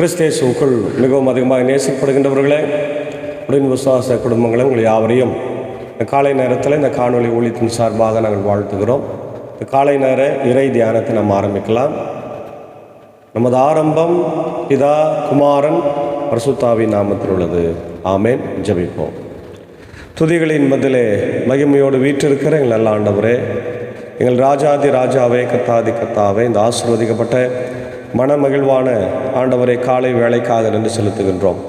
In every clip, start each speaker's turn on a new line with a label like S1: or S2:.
S1: கிறிஸ்தேசுக்குள் மிகவும் அதிகமாக நேசிக்கப்படுகின்றவர்களே, உடன் விசுவாச குடும்பங்களை உங்களை யாவரையும் இந்த காலை நேரத்தில் இந்த காணொலி ஊழியத்தின் சார்பாக நாங்கள் வாழ்த்துகிறோம். இந்த காலை நேர இறை தியானத்தை நாம் ஆரம்பிக்கலாம். நமது ஆரம்பம் பிதா, குமாரன், பரிசுத்தாவின் நாமத்தில் உள்ளது. ஆமேன். ஜெபிப்போம். துதிகளின் மத்தியிலே மகிமையோடு வீற்றிருக்கிற எங்கள் நல்ல ஆண்டவரே, எங்கள் ராஜாதி ராஜாவே, கத்தாதி கத்தாவே, இந்த ஆசீர்வதிக்கப்பட்ட மனமகிழ்வான ஆண்டவரை காலை வேளைக்காக நன்றி செலுத்துகின்றோம்.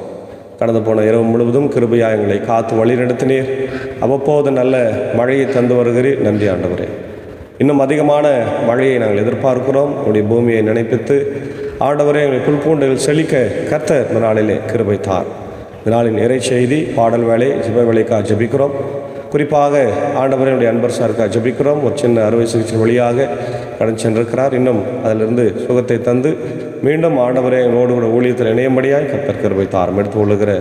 S1: கடந்து போன இரவு முழுவதும் கிருபையாக எங்களை காத்து வழி நடத்தினீர். அவ்வப்போது நல்ல மழையை தந்து வருகிறீர். நன்றி ஆண்டவரே. இன்னும் அதிகமான மழையை நாங்கள் எதிர்பார்க்கிறோம். உங்களுடைய பூமியை நினைப்பித்து ஆண்டவரே எங்களை புல்பூண்டில் செழிக்க கர்த்தர் இந்த நாளிலே கிருபை தார். இந்த நாளின் இறை செய்தி, பாடல் வேலை, ஜெப வேலைக்காக ஜெபிக்கிறோம். குறிப்பாக ஆண்டவரையுடைய அன்பர் சாருக்காக ஜெபிக்கிறோம். ஒரு சின்ன அறுவை சிகிச்சை வழியாக கடந்து சென்றிருக்கிறார். இன்னும் அதிலிருந்து சுகத்தை தந்து மீண்டும் ஆண்டவரை எங்களோடு கூட ஊழியத்தில் இணையும்படியாய் கர்த்தர் கிருபை தாரம். எடுத்து கொள்ளுகிற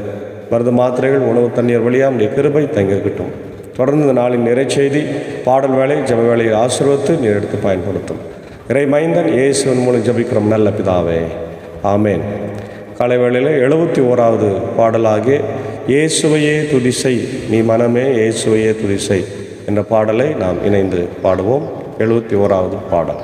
S1: மருந்து மாத்திரைகள், உணவு தண்ணீர் வழியாக நம்முடைய கிருபை தங்கியிருக்கட்டும். தொடர்ந்து இந்த நாளின் இறை செய்தி, பாடல் வேலை, ஜெப வேலையை ஆசீர்வதித்து நீர் எடுத்து பயன்படுத்தும். இறை மைந்தன் இயேசுவின் மூலம் ஜெபிக்கிறோம் நல்ல பிதாவே. ஆமேன். காலை வேளையில் 71வது பாடலாகிய இயேசுவையே துதிசை நீ மனமே இயேசுவையே துதிசை என்ற பாடலை நாம் இணைந்து பாடுவோம். 71வது பாடல்.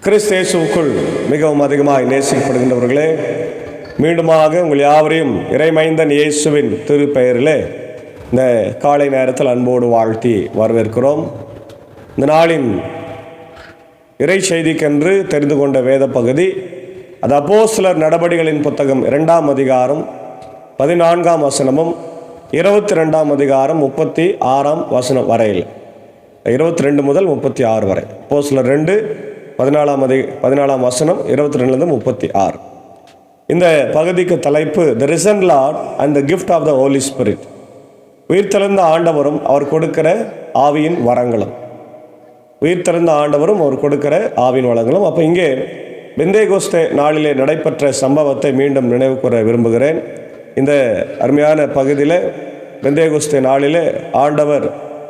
S1: கிறிஸ்தேசுக்குள் மிகவும் அதிகமாக நேசிக்கப்படுகின்றவர்களே, மீண்டுமாக உங்கள் யாவரையும் இறைமைந்தன் இயேசுவின் திருப்பெயரிலே இந்த காலை நேரத்தில் அன்போடு வாழ்த்தி வரவேற்கிறோம். இந்த நாளின் இறை செய்திக்கென்று தெரிந்து கொண்ட வேத பகுதி அது அப்போஸ்தலர் நடபடிகளின் புத்தகம் 2ஆம் அதிகாரம் 14ஆம் வசனமும் 22ஆம் அதிகாரம் 36ஆம் வசனம் வரையில், 22 முதல் 36 வரை. அப்போஸ்தலர் 2 14ஆம் வசனம் 22லேருந்து 36. இந்த பகுதிக்கு தலைப்பு the risen Lord and the gift of the Holi Spirit. உயிர்த்தெழுந்த ஆண்டவரும் அவர் கொடுக்கிற ஆவியின் வரங்களும். உயிர்த்தெழுந்த ஆண்டவரும் அவர் கொடுக்கிற ஆவியின் வளங்களும். அப்போ இங்கே பெந்தேகோஸ்தே நாளிலே நடைபெற்ற சம்பவத்தை மீண்டும் நினைவு கூற விரும்புகிறேன். இந்த அருமையான பகுதியில் பெந்தேகோஸ்தே நாளிலே ஆண்டவர்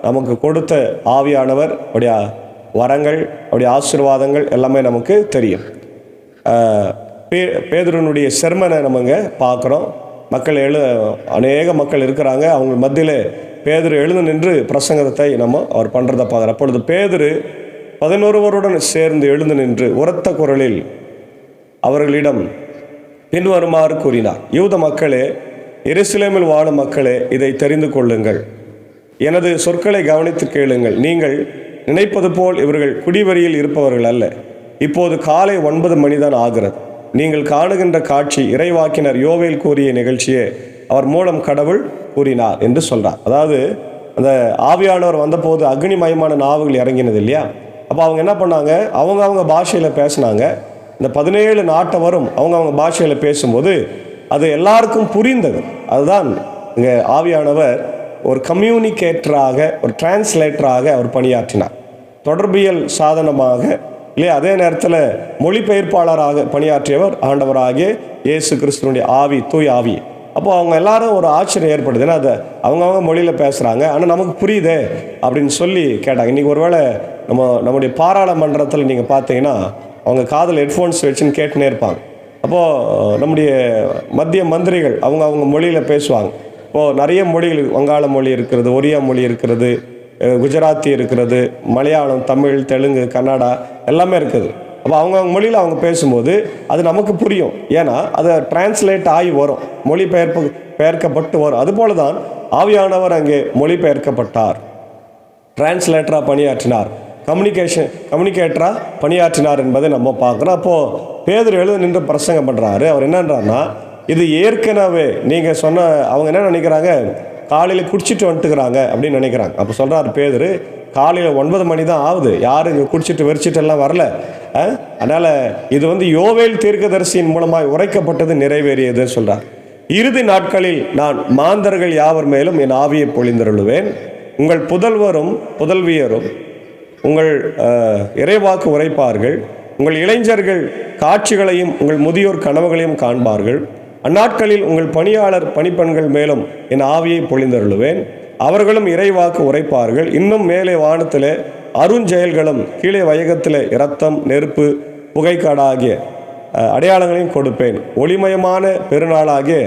S1: நமக்கு கொடுத்த ஆவியானவர் அவருடைய வரங்கள், அவருடைய ஆசீர்வாதங்கள் எல்லாமே நமக்கு தெரியும். பேதுருனுடைய செர்மனை நம்ம இங்கே பார்க்குறோம். மக்கள் அநேக மக்கள் இருக்கிறாங்க. அவங்க மத்தியில் பேதுரு எழுந்து நின்று பிரசங்கத்தை அவர் பண்ணுறதை பார்க்குறோம். அப்பொழுது பேதுரு 11 சேர்ந்து எழுந்து நின்று உரத்த குரலில் அவர்களிடம் பின்வருமாறு கூறினார். யூத மக்களே, எருசலேமில் வாழும் மக்களே, இதை தெரிந்து கொள்ளுங்கள். எனது சொற்களை கவனித்து கேளுங்கள். நீங்கள் நினைப்பது போல் இவர்கள் குடிவரியில் இருப்பவர்கள் அல்ல. இப்போது காலை 9 மணிதான் ஆகிறது. நீங்கள் காணுகின்ற காட்சி இறைவாக்கினர் யோவேல் கூறிய நிகழ்ச்சியே அவர் மூலம் கடவுள் கூறினார் என்று சொல்கிறார். அதாவது அந்த ஆவியானவர் வந்தபோது அக்னிமயமான நாவுகள் இறங்கினது இல்லையா? அப்போ அவங்க என்ன பண்ணாங்க, அவங்க பாஷையில் பேசினாங்க. இந்த 17 நாட்டவரும் அவங்க பாஷையில் பேசும்போது அது எல்லாருக்கும் புரிந்தது. அதுதான் இங்கே ஆவியானவர் ஒரு கம்யூனிகேட்டராக, ஒரு டிரான்ஸ்லேட்டராக அவர் பணியாற்றினார். தொடர்பியல் சாதனமாக இல்லையா, அதே நேரத்தில் மொழிபெயர்ப்பாளராக பணியாற்றியவர் ஆண்டவராகிய இயேசு கிறிஸ்துவனுடைய ஆவி, தூய் ஆவி. அப்போ அவங்க எல்லாரும் ஒரு ஆச்சரியம் ஏற்படுது. ஏன்னா அதை அவங்க மொழியில் பேசுகிறாங்க, ஆனால் நமக்கு புரியுதே அப்படின்னு சொல்லி கேட்டாங்க. இன்றைக்கி ஒருவேளை நம்முடைய பாராளுமன்றத்தில் நீங்கள் பார்த்தீங்கன்னா அவங்க காதில் ஹெட்ஃபோன்ஸ் வச்சுன்னு கேட்டுனே இருப்பாங்க. அப்போது நம்முடைய மத்திய மந்திரிகள் அவங்க மொழியில் பேசுவாங்க. இப்போது நிறைய மொழிகள், வங்காள மொழி இருக்கிறது, ஒரியா மொழி இருக்கிறது, குஜராத்தி இருக்கிறது, மலையாளம், தமிழ், தெலுங்கு, கன்னடா எல்லாமே இருக்குது. அப்போ அவங்க மொழியில் அவங்க பேசும்போது அது நமக்கு புரியும். ஏன்னா அதை டிரான்ஸ்லேட் ஆகி வரும், பெயர்க்கப்பட்டு வரும். அதுபோல தான் ஆவியானவர் அங்கே மொழிபெயர்க்கப்பட்டார், டிரான்ஸ்லேட்டராக பணியாற்றினார், கம்யூனிகேட்டராக பணியாற்றினார் என்பதை நம்ம பார்க்குறோம். அப்போது பேதுரு எழுந்து நின்று பிரசங்கம் பண்ணுறாரு. அவர் என்னன்றாருன்னா, இது ஏற்கனவே நீங்கள் சொன்ன, அவங்க என்ன நினைக்கிறாங்க, காலையில் குடிச்சிட்டு வந்துட்டுக்கிறாங்க அப்படின்னு நினைக்கிறாங்க. அப்போ சொல்கிறார் பேதுரு, காலையில் 9 மணி தான் ஆகுது, யாரும் இங்கே குடிச்சிட்டு வெறிச்சிட்டெல்லாம் வரல. அதனால் இது யோவேல் தீர்க்கதரிசியின் மூலமாக உரைக்கப்பட்டது நிறைவேறியதுன்னு சொல்கிறார். இறுதி நாட்களில் நான் மாந்தர்கள் யாவர் மேலும் என் ஆவியை பொழிந்தருளுவேன். உங்கள் புதல்வரும் புதல்வியரும் உங்கள் இறைவாக்கு உரைப்பார்கள். உங்கள் இளைஞர்கள் காட்சிகளையும் உங்கள் முதியோர் கனவுகளையும் காண்பார்கள். அந்நாட்களில் உங்கள் பணியாளர் பணிப்பெண்கள் மேலும் என் ஆவியை பொழிந்தருளுவேன். அவர்களும் இறைவாக்கு உரைப்பார்கள். இன்னும் மேலே வானத்தில் அருஞ்செயல்களும் கீழே வையகத்தில் இரத்தம், நெருப்பு, புகைக்காடாகிய அடையாளங்களையும் கொடுப்பேன். ஒளிமயமான பெருநாளாகிய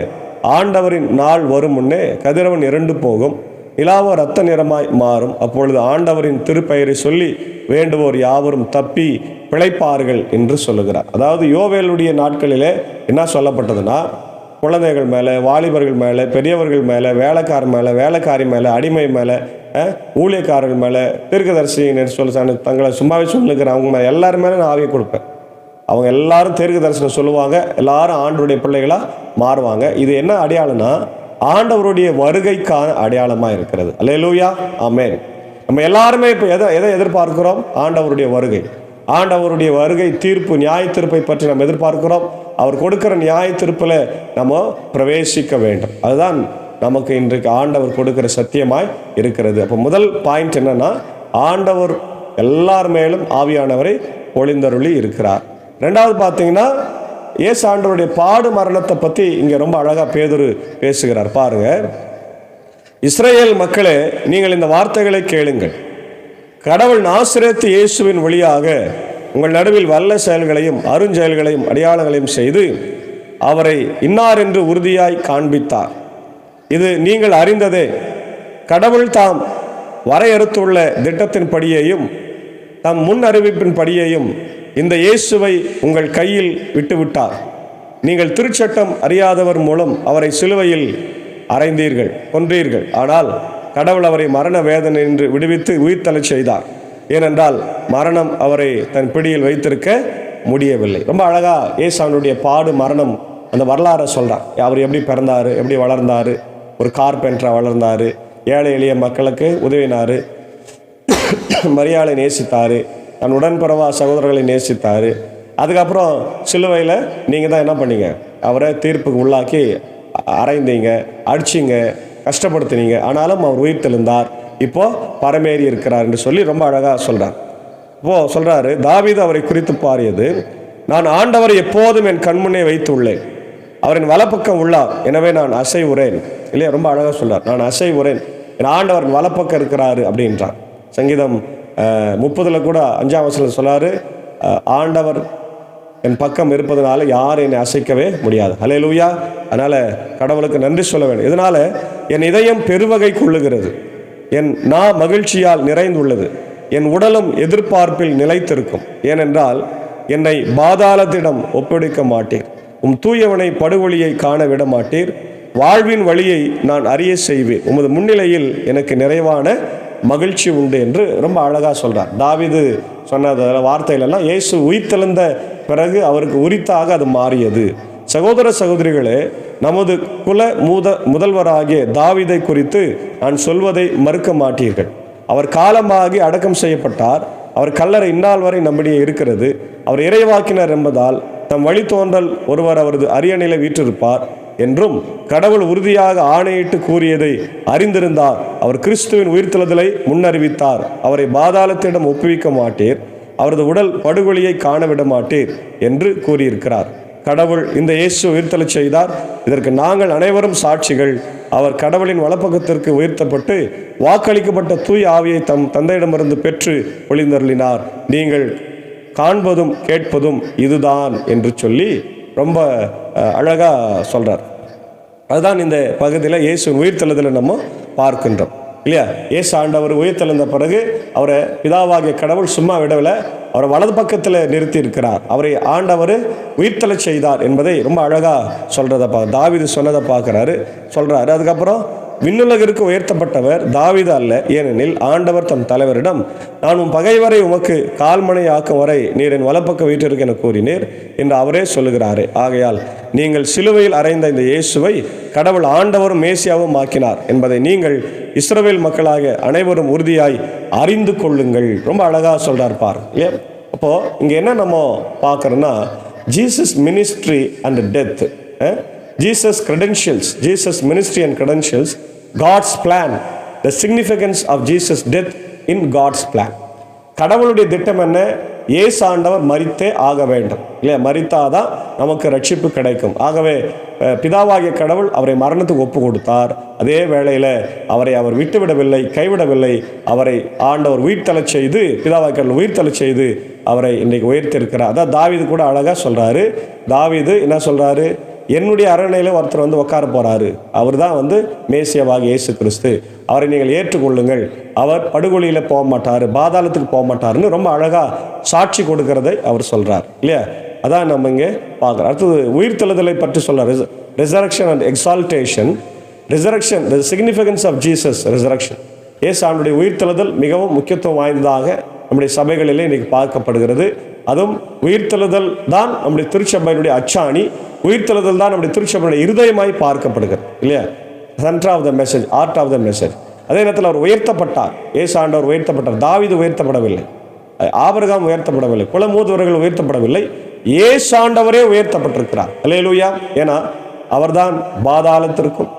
S1: ஆண்டவரின் நாள் வரும் முன்னே கதிரவன் இரண்டு போகும், நிலாவோ இரத்த நிறமாய் மாறும். அப்பொழுது ஆண்டவரின் திருப்பெயரை சொல்லி வேண்டுவோர் யாவரும் தப்பி பிழைப்பார்கள் என்று சொல்லுகிறார். அதாவது யோவேலுடைய நாட்களிலே என்ன சொல்லப்பட்டதுன்னா, குழந்தைகள் மேலே, வாலிபர்கள் மேலே, பெரியவர்கள் மேலே, வேலைக்காரர் மேலே, வேலைக்காரி மேலே, அடிமை மேலே, ஊழியக்காரர்கள் மேலே, தீர்க்கதரிசின்னு சொல்லி தங்களை சும்மாவே சொல்லுகிற அவங்க மேலே எல்லாரும் மேலே நான் ஆவியை கொடுப்பேன். அவங்க எல்லாரும் தீர்க்க தரிசனம் சொல்லுவாங்க, எல்லாரும் ஆண்டவருடைய பிள்ளைகளாக மாறுவாங்க. இது என்ன அடையாளம்னா, ஆண்டவருடைய வருகைக்கான அடையாளமாக இருக்கிறது. அல்லேலூயா, ஆமென். நம்ம எல்லாருமே இப்போ எதை எதிர்பார்க்கிறோம்? ஆண்டவருடைய வருகை. ஆண்டவருடைய வருகை, தீர்ப்பு, நியாய தீர்ப்பை பற்றி நம்ம எதிர்பார்க்கிறோம். அவர் கொடுக்கிற நியாய தீர்ப்பில் நம்ம பிரவேசிக்க வேண்டும். அதுதான் நமக்கு இன்றைக்கு ஆண்டவர் கொடுக்கிற சத்தியமாய் இருக்கிறது. அப்போ முதல் பாயிண்ட் என்னன்னா, ஆண்டவர் எல்லார் மேலும் ஆவியானவரை பொழிந்தருளி இருக்கிறார். ரெண்டாவது பார்த்தீங்கன்னா, இயேசு ஆண்டவருடைய பாடு மரணத்தை பற்றி இங்கே ரொம்ப அழகாக பேதுரு பேசுகிறார். பாருங்க, இஸ்ரவேல் மக்களே, நீங்கள் இந்த வார்த்தைகளை கேளுங்கள். கடவுள் நாசரேத்து இயேசுவின் வழியாக உங்கள் நடுவில் வல்ல செயல்களையும் அருஞ்செயல்களையும் அடையாளங்களையும் செய்து அவரை இன்னார் என்று உறுதியாய் காண்பித்தார். இது நீங்கள் அறிந்ததே. கடவுள் தாம் வரையறுத்துள்ள திட்டத்தின் படியையும் தம் முன் அறிவிப்பின் படியையும் இந்த இயேசுவை உங்கள் கையில் விட்டுவிட்டார். நீங்கள் திருச்சட்டம் அறியாதவர் மூலம் அவரை சிலுவையில் அறைந்தீர்கள், கொன்றீர்கள். ஆனால் கடவுள் அவரை மரண வேதனை என்று விடுவித்து உயிர்த்தெழச் செய்தார். ஏனென்றால் மரணம் அவரை தன் பிடியில் வைத்திருக்க முடியவில்லை. ரொம்ப அழகா ஏசானுடைய பாடு மரணம் அந்த வரலாறை சொல்கிறார். அவர் எப்படி பிறந்தார், எப்படி வளர்ந்தார், ஒரு கார்பெண்டராக வளர்ந்தார், ஏழை எளிய மக்களுக்கு உதவினார், மரியாதை நேசித்தார், தன் உடன்பிறவா சகோதரர்களை நேசித்தார். அதுக்கப்புறம் சிலுவையில் நீங்கள் தான் என்ன பண்ணீங்க, அவரை தீர்ப்புக்கு உள்ளாக்கி அரைந்தீங்க, அடிச்சிங்க, கஷ்டப்படுத்தினீங்க. ஆனாலும் அவர் உயிர் தெழுந்தார், இப்போது பரமேறி இருக்கிறார் என்று சொல்லி ரொம்ப அழகாக சொல்கிறார். இப்போது சொல்கிறாரு, தாவீது அவரை குறித்து பாடியது, நான் ஆண்டவரை எப்போதும் என் கண்முன்னே வைத்துள்ளேன், அவரின் வலப்பக்கம் உள்ளார், எனவே நான் அசைவுறேன். இல்லையா, ரொம்ப அழகாக சொல்கிறார், நான் அசைவுறேன், என் ஆண்டவர் வலப்பக்கம் இருக்கிறாரு அப்படின்றார். சங்கீதம் 30 கூட 5ஆம் வசனத்தில் சொல்லாரு, ஆண்டவர் என் பக்கம் இருப்பதனால யார் என்னை அசைக்கவே முடியாது. ஹல்லேலூயா. அதனால் கடவுளுக்கு நன்றி சொல்ல வேண்டும். இதனால் என் இதயம் பெருவகை கொள்ளுகிறது, என் மகிழ்ச்சியால் நிறைந்துள்ளது, என் உடலும் எதிர்பார்ப்பில் நிலைத்திருக்கும். ஏனென்றால் என்னை பாதாளத்திடம் ஒப்படைக்க மாட்டீர், தூயவனை படுகொலியை காண விட மாட்டீர், வாழ்வின் வழியை நான் அறிய செய்வேன், உமது முன்னிலையில் எனக்கு நிறைவான மகிழ்ச்சி உண்டு என்று ரொம்ப அழகாக சொல்கிறார். தாவீது சொன்ன வார்த்தையிலெல்லாம் இயேசு உயிர்த்தெழுந்த பிறகு அவருக்கு உரித்தாக அது மாறியது. சகோதர சகோதரிகளே, நமது குல முதல்வராகிய தாவீதை குறித்து நான் சொல்வதை மறுக்க மாட்டீர்கள். அவர் காலமாகி அடக்கம் செய்யப்பட்டார், அவர் கல்லறை இந்நாள் வரை நம்முடைய இருக்கிறது. அவர் இறைவாக்கினர் என்பதால் தம் வழித்தோன்றல் ஒருவர் அவரது அரியணையில வீற்றிருப்பார் என்றும் கடவுள் உறுதியாக ஆணையிட்டு கூறியதை அறிந்திருந்தார். அவர் கிறிஸ்துவின் உயிர்த்தெழுதலை முன்னறிவித்தார். அவரை பாதாளத்திடம் ஒப்புவிக்க மாட்டீர், அவரது உடல் படுகொலியை காணவிட மாட்டீர் என்று கூறியிருக்கிறார். கடவுள் இந்த இயேசு உயிர்த்தெழச் செய்தார், இதற்கு நாங்கள் அனைவரும் சாட்சிகள். அவர் கடவுளின் வலப்பக்கத்திற்கு உயர்த்தப்பட்டு வாக்களிக்கப்பட்ட தூய் ஆவியை தம் தந்தையிடமிருந்து பெற்று ஒளிந்தருளினார். நீங்கள் காண்பதும் கேட்பதும் இதுதான் என்று சொல்லி ரொம்ப அழகாக சொல்கிறார். அதுதான் இந்த பகுதியில் இயேசு உயிர்த்தெழுதலை நம்ம பார்க்கின்றோம் இல்லையா. இயேசு ஆண்டவர் உயிர்த்தெழுந்த பிறகு அவரை பிதாவாகிய கடவுள் சும்மா விடவில்லை, அவரை வலது பக்கத்தில் நிறுத்தி இருக்கிறார். அவரை ஆண்டவர் உயிர்த்தெழச் செய்தார் என்பதை ரொம்ப அழகாக சொல்கிறத தாவீது சொன்னதை பார்க்குறாரு, சொல்கிறாரு. அதுக்கப்புறம் விண்ணுலகிற்கு உயர்த்தப்பட்டவர் தாவீது அல்ல, ஏனெனில் ஆண்டவர் தம் தலைவரிடம், நான் உன் பகைவரை உமக்கு கால்மனை ஆக்கும் வரை நீர் என் வலப்பக்க வீட்டிற்கு என கூறினீர் என்று அவரே சொல்லுகிறாரே. ஆகையால் நீங்கள் சிலுவையில் அறைந்த இந்த இயேசுவை கடவுள் ஆண்டவரும் மேசியாவும் ஆக்கினார் என்பதை நீங்கள் இஸ்ரவேல் மக்களாக அனைவரும் உறுதியாய் அறிந்து கொள்ளுங்கள். ரொம்ப அழகாக சொல்கிறார் பார் இல்லையா. அப்போது இங்கே என்ன நம்ம பார்க்குறோன்னா, Jesus ministry and death, Jesus credentials, Jesus ministry and credentials, God's plan, the significance of Jesus' death in God's plan. கடவுளுடைய திட்டம் என்ன? இயேசு ஆண்டவர் மரித்தே ஆக வேண்டும் இல்லையா, மரித்தாதான் நமக்கு ரட்சிப்பு கிடைக்கும். ஆகவே பிதாவாகிய கடவுள் அவரை மரணத்துக்கு ஒப்பு கொடுத்தார். அதே வேளையில் அவரை அவர் விட்டுவிடவில்லை, கைவிடவில்லை. அவரை ஆண்டவர் உயிர்த்தெழச் செய்து, பிதாவாகிய கடவுள் உயிர்த்தெழச் செய்து அவரை இன்றைக்கு உயர்த்திருக்கிறார். அதான் தாவீது கூட அழகாக சொல்கிறாரு. தாவீது என்ன சொல்கிறாரு? என்னுடைய அரண்மனையில் ஒருத்தர் வந்து உட்கார போகிறாரு, அவர் தான் மேசியாவாக இயேசு கிறிஸ்து, அவரை நீங்கள் ஏற்றுக்கொள்ளுங்கள், அவர் படுகொலியில் போக மாட்டார், பாதாளத்துக்கு போக மாட்டார்னு ரொம்ப அழகாக சாட்சி கொடுக்கறதை அவர் சொல்கிறார் இல்லையா. அதான் நம்ம இங்கே பார்க்குறோம். அடுத்தது உயிர்த்தெழுதலை பற்றி சொல்கிறார். Resurrection and exaltation. Resurrection, the significance of Jesus resurrection. இயேசு ஆண்டவருடைய உயிர்த்தெழுதல் மிகவும் முக்கியத்துவம் வாய்ந்ததாக நம்முடைய சபைகளிலே இன்றைக்கி பார்க்கப்படுகிறது. அதுவும் உயிர்த்தெழுதல் தான் நம்முடைய திருச்சபையினுடைய அச்சாணி, உயிர்த்தெழுதல் தான் நம்முடைய திருச்சபையுடைய இருதயமாய் பார்க்கப்படுகிறது இல்லையா. Centre of the message, heart of the message. அதே நேரத்தில் அவர் உயர்த்தப்பட்டார். இயேசு ஆண்டவர் உயர்த்தப்பட்டார். தாவீது உயர்த்தப்படவில்லை, ஆபிரகாம் உயர்த்தப்படவில்லை, குலமூதவர்கள் உயர்த்தப்படவில்லை, இயேசு ஆண்டவரே உயர்த்தப்பட்டிருக்கிறார். அல்லேலூயா. ஏன்னா அவர்தான் பாதாளத்திற்கும்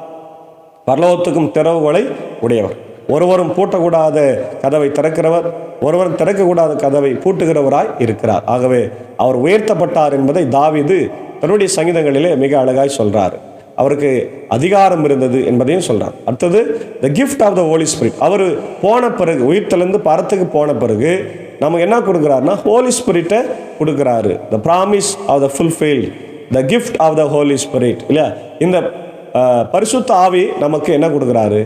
S1: பரலோகத்துக்கும் திறவுகளை உடையவர். ஒருவரும் பூட்டக்கூடாத கதவை திறக்கிறவர், ஒருவரும் திறக்கக்கூடாத கதவை பூட்டுகிறவராய் இருக்கிறார். ஆகவே அவர் உயர்த்தப்பட்டார் என்பதை தாவீது தன்னுடைய சங்கீதங்களிலே மிக அழகாய் சொல்றார். அவருக்கு அதிகாரம் இருந்தது என்பதையும் சொல்றார். அடுத்தது the gift of the Holi spirit. அவர் போன பிறகு, உயிர்த்தெழுந்து பரத்துக்கு போன பிறகு நமக்கு என்ன கொடுக்குறாருன்னா ஹோலி ஸ்பிரிட்டை கொடுக்குறாரு. The promise of the fulfil, the gift of the Holi Spirit இல்லையா. இந்த பரிசுத்த ஆவி நமக்கு என்ன கொடுக்குறாரு?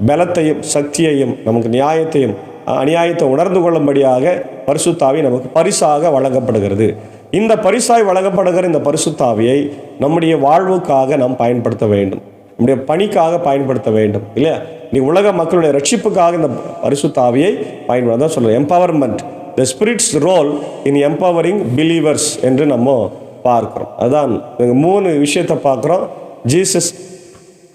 S1: பலத்தையும் சக்தியையும், நமக்கு நியாயத்தையும் அநியாயத்தை உணர்ந்து கொள்ளும்படியாக பரிசுத்தாவி நமக்கு பரிசாக வழங்கப்படுகிறது. இந்த பரிசாய் வழங்கப்படுகிற இந்த பரிசுத்தாவியை நம்முடைய வாழ்வுக்காக நாம் பயன்படுத்த வேண்டும், நம்முடைய பணிக்காக பயன்படுத்த வேண்டும் இல்லையா. நீ உலக மக்களுடைய ரட்சிப்புக்காக இந்த பரிசுத்த ஆவியை பயன்படுத்த சொல்கிறேன். Empowerment, the spirit's role in empowering believers என்று நம்ம பார்க்குறோம். அதுதான் 3 விஷயத்தை பார்க்குறோம். Jesus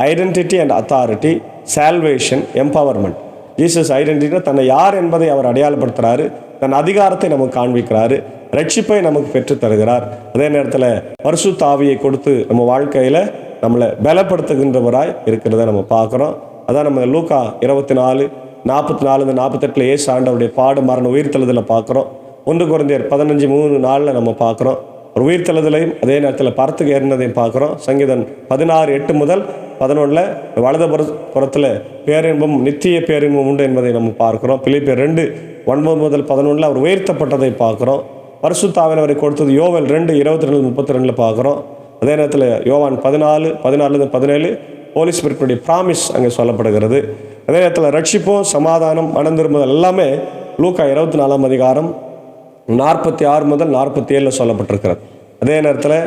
S1: identity and authority, salvation, empowerment. Jesus identity தன்னை யார் என்பதை அவர் அடையாளப்படுத்துகிறாரு, தன் அதிகாரத்தை நமக்கு காண்பிக்கிறாரு, ரட்சிப்பை நமக்கு பெற்றுத் தருகிறார். அதே நேரத்தில் பரிசுத்த ஆவியை கொடுத்து நம்ம வாழ்க்கையில் நம்மளை பலப்படுத்துகின்றவராய் இருக்கிறத நம்ம பார்க்குறோம். அதான் நம்ம லூக்கா 24:44-48 இயேசு ஆண்டவருடைய பாடு மரண உயிர்த்தெழுதலை பார்க்குறோம். 1 கொரிந்தியர் 15:3-4 நம்ம பார்க்குறோம். ஒரு உயிர்த்தெழுதலையும் அதே நேரத்தில் பரத்துக்கு ஏறினதையும் பார்க்குறோம். சங்கீதம் 16:8-11 வலது புறத்தில் பேரின்பம் நித்திய பேரின்பம் உண்டு என்பதை நம்ம பார்க்குறோம். பிலிப்பியர் 2:9-11 அவர் உயர்த்தப்பட்டதை பார்க்குறோம். பரிசுத்த ஆவியானவரை கொடுத்தது யோவேல் 2:22-32 பார்க்குறோம். அதே நேரத்தில் யோவான் 14:17 ஹோலி ஸ்பிரிட்டுடைய ப்ராமிஸ் அங்கே சொல்லப்படுகிறது. அதே நேரத்தில் ரட்சிப்பும் சமாதானம் மனம் திரும்புதல் எல்லாமே லூக்கா 24:46-47 சொல்லப்பட்டிருக்கிறது. அதே நேரத்தில்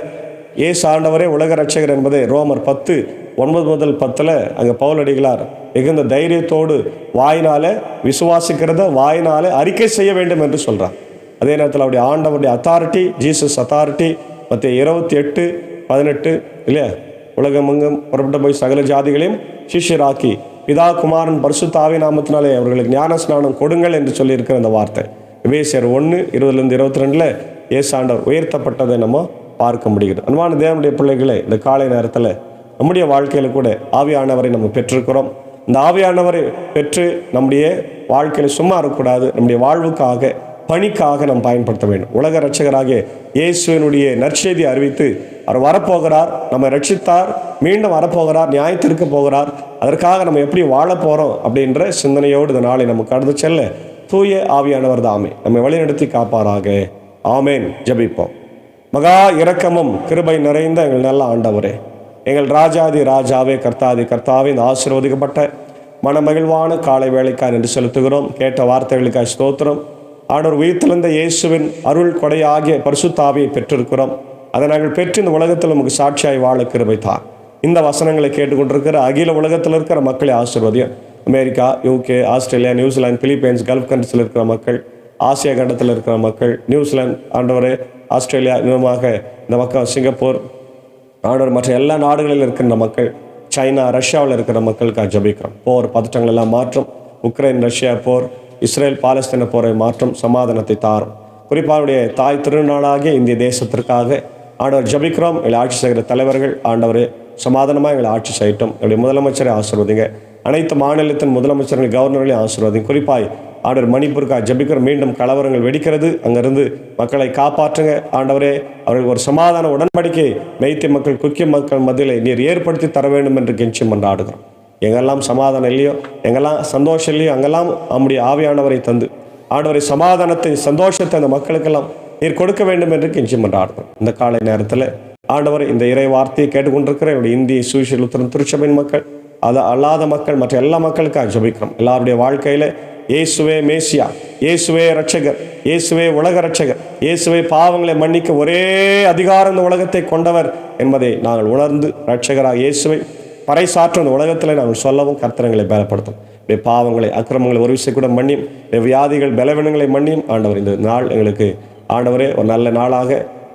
S1: இயேசு ஆண்டவரே உலக ரட்சகர் என்பதை ரோமர் 10:9-10 அங்கே பவுலடிகளார் மிகுந்த தைரியத்தோடு வாயினால விசுவாசிக்கிறத வாயினால அறிக்கை செய்ய வேண்டும் என்று சொல்கிறார். அதே நேரத்தில் அவருடைய ஆண்டவருடைய அத்தாரிட்டி, ஜீசஸ் அத்தாரிட்டி, மத்திய 28:18 இல்லையா, உலகமெங்கும் புறப்பட்டு போய் சகல ஜாதிகளையும் சிஷ்யராக்கி பிதா குமாரன் பரிசுத்த ஆவி நாமத்தினாலே அவர்களுக்கு ஞான ஸ்நானம் கொடுங்கள் என்று சொல்லியிருக்கிற அந்த வார்த்தை எபேசியர் 1:20-22 இயேசு ஆண்டவர் உயர்த்தப்பட்டதை நம்ம பார்க்க முடிகிறது. அன்பான தேவனுடைய பிள்ளைகளே, இந்த காலை நேரத்தில் நம்முடைய வாழ்க்கையில் கூட ஆவியானவரை நம்ம பெற்றிருக்கிறோம். இந்த ஆவியானவரை பெற்று நம்முடைய வாழ்க்கையில் சும்மா இருக்கக்கூடாது. நம்முடைய வாழ்வுக்காக, பணிக்காக நாம் பயன்படுத்த வேண்டும். உலக ரட்சகராகிய இயேசுவினுடைய நற்செய்தி அறிவித்து அவர் வரப்போகிறார், நம்ம ரட்சித்தார், மீண்டும் வரப்போகிறார், நியாயத்திற்கு போகிறார். அதற்காக நம்ம எப்படி வாழ போகிறோம் அப்படின்ற சிந்தனையோடு இந்த நாளை நம்ம கடந்து செல்ல தூய ஆவியானவர் தாமே நம்மை வழிநடத்தி காப்பாராக. ஆமேன். ஜெபிப்போம். மகா இரக்கமும் கிருபை நிறைந்த எங்கள் நல்ல ஆண்டவரே, எங்கள் ராஜாதி ராஜாவே, கர்த்தாதி கர்த்தாவே, இந்த ஆசீர்வதிக்கப்பட்ட மனமகிழ்வான காலை வேளைக்காய் என்று செலுத்துகிறோம். கேட்ட வார்த்தைகளுக்காய் ஸ்தோத்திரம். ஆண்டவர் உயிர்த்தெழுந்த இயேசுவின் அருள் கொடையாகிய பரிசுத்த ஆவியை பெற்றிருக்கிறோம். அதை நாங்கள் பெற்று இந்த உலகத்தில் நமக்கு சாட்சியாய் வாழ கிருபை தார். இந்த வசனங்களை கேட்டுக்கொண்டிருக்கிற அகில உலகத்தில் இருக்கிற மக்களை ஆசீர்வதியும். America, UK, Australia, New Zealand, Philippines, gulf கண்ட்ரிஸில் இருக்கிற மக்கள், ஆசியா கண்டத்தில் இருக்கிற மக்கள், நியூசிலாந்து ஆண்டவரே, ஆஸ்திரேலியா, இன்னுமாக இந்த மக்கள், சிங்கப்பூர் ஆண்டவர், மற்ற எல்லா நாடுகளில் இருக்கின்ற மக்கள், சைனா, ரஷ்யாவில் இருக்கிற மக்களுக்காக ஜெபிக்கிறோம். போர் பதற்றங்கள் எல்லாம் மாற்றும். உக்ரைன் ரஷ்யா போர், இஸ்ரேல் பாலஸ்தீன போரை மாற்றும். சமாதானத்தை தாரும். குறிப்பாக தாய் திருநாளாகிய இந்திய தேசத்திற்காக ஆண்டவர் ஜெபிக்கிறோம். எங்களை ஆட்சி செய்கிற தலைவர்கள் ஆண்டவரே சமாதானமாக எங்களை ஆட்சி செய்யட்டும். எங்களுடைய முதலமைச்சரை ஆசீர்வதிங்க. அனைத்து மாநிலத்தின் முதலமைச்சர்கள், கவர்னர்களையும் ஆசீர்வதிங்க. குறிப்பாய் ஆண்டவர் மணிப்பூருக்காக ஜெபிக்கிறோம். மீண்டும் கலவரங்கள் வெடிக்கிறது, அங்கிருந்து மக்களை காப்பாற்றுங்க ஆண்டவரே. அவர்களுக்கு ஒரு சமாதான உடன்படிக்கை மெய்த்தி மக்கள், குக்கிய மக்கள் மத்தியில் நீர் ஏற்படுத்தி தர வேண்டும் என்று கெஞ்சி மன்றாடுகிறோம். எங்கெல்லாம் சமாதானம் இல்லையோ, எங்கெல்லாம் சந்தோஷம் இல்லையோ, அங்கெல்லாம் நம்முடைய ஆவியானவரை தந்து ஆண்டவரை சமாதானத்தை, சந்தோஷத்தை அந்த மக்களுக்கெல்லாம் நீர் கொடுக்க வேண்டும் என்று கெஞ்சி மன்றாடுகிறோம். இந்த காலை நேரத்தில் ஆண்டவர் இந்த இறை வார்த்தையை கேட்டுக்கொண்டிருக்கிற என்னுடைய இந்திய சுவிசேஷ லுத்தரன் திருச்சபையின் மக்கள், அது அல்லாத மக்கள், மற்ற எல்லா மக்களுக்காக ஜெபிக்கிறோம். எல்லாருடைய வாழ்க்கையில் இயேசுவே மேசியா, இயேசுவே ரட்சகர், இயேசுவே உலக ரட்சகர், இயேசுவே பாவங்களை மன்னிக்க ஒரே அதிகாரம் இந்த உலகத்தை கொண்டவர் என்பதை நாங்கள் உணர்ந்து ரட்சகராக இயேசுவை பறைசாற்றும் இந்த உலகத்தில் நாங்கள் சொல்லவும் கர்த்தரங்களை பலப்படுத்தும். இப்படி பாவங்களை, அக்கிரமங்களை ஒரு விஷயம் கூட மன்னியும், வியாதிகள், பலவீனங்களை மன்னியும். ஆண்டவர் இந்த நாள் எங்களுக்கு ஆண்டவரே ஒரு நல்ல நாளாக,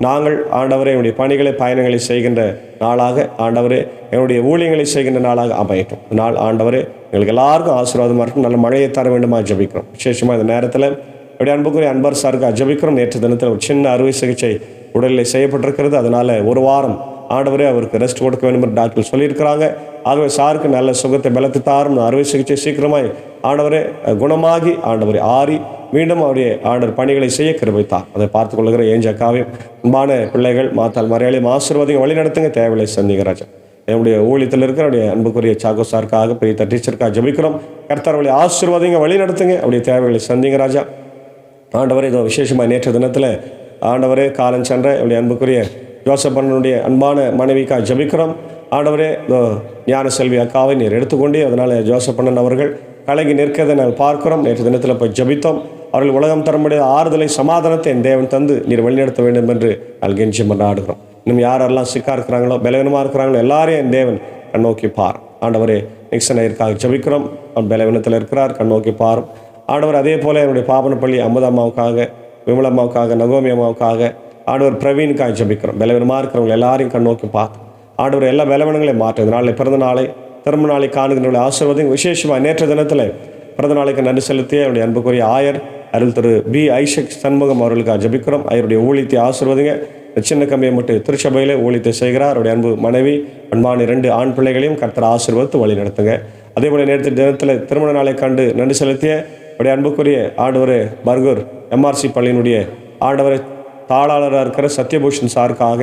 S1: நாங்கள் ஆண்டவரே என்னுடைய பணிகளை, பயணங்களை செய்கின்ற நாளாக, ஆண்டவரே என்னுடைய ஊழியங்களை செய்கின்ற நாளாக அமையட்டும். இந்த நாள் ஆண்டவரே எங்களுக்கு எல்லாருக்கும் ஆசீர்வாதமாக இருக்கும். நல்ல மழையை தர வேண்டுமா ஜெபிக்கிறோம். விசேஷமாக இந்த நேரத்தில் என்னுடைய அன்புக்குரிய அன்பர் சாருக்கு ஜெபிக்கிறோம். நேற்று தினத்தில் ஒரு சின்ன அறுவை சிகிச்சை உடலில் செய்யப்பட்டிருக்கிறது. அதனால் ஒரு வாரம் ஆண்டவரே அவருக்கு ரெஸ்ட் கொடுக்க வேண்டும் என்று டாக்டர் சொல்லியிருக்கிறாங்க. ஆகவே சாருக்கு நல்ல சுகத்தை பலத்து தாரும். அறுவை சிகிச்சை சீக்கிரமாய் ஆண்டவரே குணமாகி ஆண்டவரை ஆறி மீண்டும் அவருடைய ஆண்டவர் பணிகளை செய்ய கிருபைத்தார். அதை பார்த்து கொள்ளுகிற ஏஞ்சக்காவையும் அன்பான பிள்ளைகள், மாத்தால் மறையாளையும் ஆசீர்வாதம் வழி நடத்துங்க. தேவையை சந்திகராஜா என்னுடைய ஊழியத்தில் இருக்கிற அவருடைய அன்புக்குரிய சாகோ சாருக்காக, பெரிய டீச்சருக்காக ஜெபிக்கிறோம். கர்த்தர்களை ஆசீர்வாதிங்க, வழி நடத்துங்க. அவருடைய தேவைகளை சந்திங்க ராஜா. ஆண்டவரே இதோ விசேஷமாக நேற்று தினத்தில் ஆண்டவரே காலம் சென்ற அவருடைய அன்புக்குரிய ஜோசப்பனுடைய அன்பான மனைவிக்காக ஜெபிக்கிறோம். ஆண்டவரே ஞான செல்வி அக்காவை நீர் எடுத்துக்கொண்டு அதனால் ஜோசப்பண்ணன் அவர்கள் கலங்கி நிற்கிறதை நாங்கள் பார்க்கிறோம். நேற்று தினத்தில் போய் ஜெபித்தோம். அவர்கள் உலகம் தர முடியாத ஆறுதலை, சமாதானத்தை என் தேவன் தந்து நீர் வழிநடத்த வேண்டும் என்று அல்கெஞ்சி மன்றாடுகிறோம். இன்னும் யாரெல்லாம் சிக்கா இருக்கிறாங்களோ, பலவீனமாக இருக்கிறாங்களோ எல்லாரையும் என் தேவன் நோக்கி பார். ஆண்டவரே நிக்சன் ஐயருக்காக ஜெபிக்கிறோம். அவன் பலவீனத்தில் இருக்கிறார், கண்ணோக்கி பாரும் ஆண்டவர். அதே போல் என்னுடைய பாபனப்பள்ளி அமுதம்மாவுக்காக, விமலம்மாவுக்காக, நகோமி அம்மாவுக்காக, ஆண்டவர் பிரவீனுக்காக ஜெபிக்கிறோம். பலவீனமாக இருக்கிறவங்க எல்லாரையும் கண்ணோக்கி பார்த்து ஆண்டவர் எல்லா பலவீனங்களையும் மாற்று. இந்த நாளில் பிறந்த நாளை திரும்ப நாளை காணுகின்ற ஆசீர்வாதம் விசேஷமாக நேற்று தினத்தில் பிறந்த நாளைக்கு நன்றி செலுத்திய என்னுடைய அன்புக்குரிய ஆயர் அருள் திரு பி ஐசக் சண்முகம் அவர்களுக்காக ஜெபிக்கிறோம். அவருடைய ஊழியத்தை ஆசீர்வதிங்க. சின்ன கம்பியை மட்டும் திருச்சபையிலே ஊழியத்தை செய்கிறார். அவருடைய அன்பு மனைவி அன்பான 2 ஆண் பிள்ளைகளையும் கர்த்தர் ஆசீர்வதித்து வழி நடத்துங்க. அதேபோல் நேற்று தினத்தில் திருமண நாளை கண்டு நன்றி செலுத்திய அவருடைய அன்புக்குரிய ஆண்டவர் பர்கூர் MRC பள்ளியினுடைய ஆண்டவரை தாளாளராக இருக்கிற சத்யபூஷன் சாருக்காக,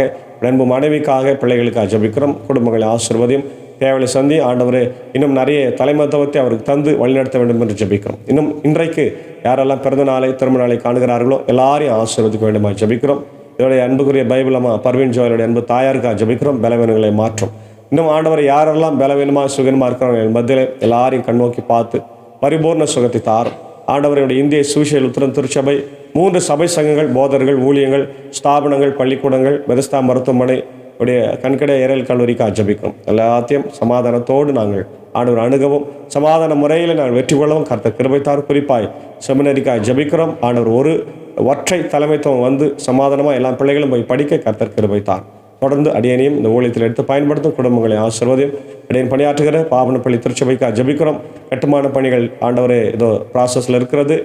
S1: அன்பு மனைவிக்காக, பிள்ளைகளுக்காக ஜெபிக்கிறோம். குடும்பங்களை ஆசீர்வதியும், தேவையை சந்தி ஆண்டவரே இன்னும் நிறைய தலைமத்துவத்தை அவருக்கு தந்து வழிநடத்த வேண்டும் என்று ஜெபிக்கிறோம். இன்னும் இன்றைக்கு யாரெல்லாம் பிறந்த நாளை திருமண நாளை காணுகிறார்களோ எல்லாரையும் ஆசீர்வதிக்க வேண்டுமா ஜெபிக்கிறோம். இதோடைய அன்புக்குரிய பைபிள் அம்மா பர்வீன் ஜோயலுடைய அன்பு தாயாருக்காக ஜெபிக்கிறோம். பலவீனங்களை மாற்றும். இன்னும் ஆண்டவரை யாரெல்லாம் பலவீனமாக சுகமாக இருக்கிறவங்க மத்தியில் எல்லாரையும் கண்ணோக்கி பார்த்து பரிபூர்ண சுகத்தை தாரும். ஆண்டவருடைய இந்திய சுவிசேஷ உத்திரம் திருச்சபை 3 சபை சங்கங்கள், போதர்கள், ஊழியங்கள், ஸ்தாபனங்கள், பள்ளிக்கூடங்கள், பெதஸ்தா மருத்துவமனை உடைய கண்கடை ஏரல் கல்லூரிக்காக ஜெபிக்கிறோம். எல்லாத்தையும் சமாதானத்தோடு நாங்கள் ஆண்டவர் அணுகவும் சமாதான முறையில் நாங்கள் வெற்றி கொள்ளவும் கர்த்தர் கிருபைத்தார். குறிப்பாய் செமினரிக்காக ஜெபிக்கிறோம். ஆண்டவர் ஒரு ஒற்றை தலைமைத்துவம் வந்து சமாதானமாக எல்லா பிள்ளைகளும் போய் படிக்க கர்த்தர் கிருபைத்தார். தொடர்ந்து அடியனையும் இந்த ஊழியத்தில் எடுத்து பயன்படுத்தும் குடும்பங்களை ஆசீர்வதியும். அடியன் பணியாற்றுகிற பாவனப்பள்ளி திருச்சபைக்காக ஜெபிக்கிறோம். கட்டுமான பணிகள் ஆண்டவரே ஏதோ ப்ராசஸில் இருக்கிறது.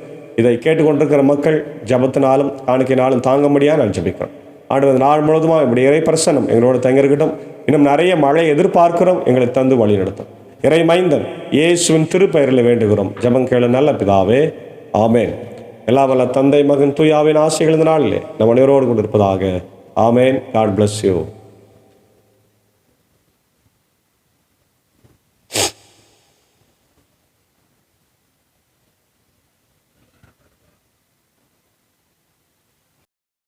S1: இதை கேட்டுக்கொண்டிருக்கிற மக்கள் ஜபத்தினாலும் காணிக்கையினாலும் தாங்க முடியாது நான் ஜெபிக்கிறோம். ஆண்டவர் நாள் முழுவதுமாக இப்படி இறை பிரசன்னம் எங்களோட தங்கியிருக்கட்டும். இன்னும் நிறைய மழை எதிர்பார்க்கிறோம். எங்களை தந்து வழி நடத்தும். இறை மைந்தன் இயேசுவின் திருப்பெயரில் வேண்டுகிறோம். ஜெபம் கேளு நல்ல பிதாவே, ஆமேன். எல்லா வல்ல தந்தை, மகன், தூயாவின் ஆசைகள் இந்த நாளிலே நம் அனைவரோடு கொண்டிருப்பதாக. ஆமேன். God bless you.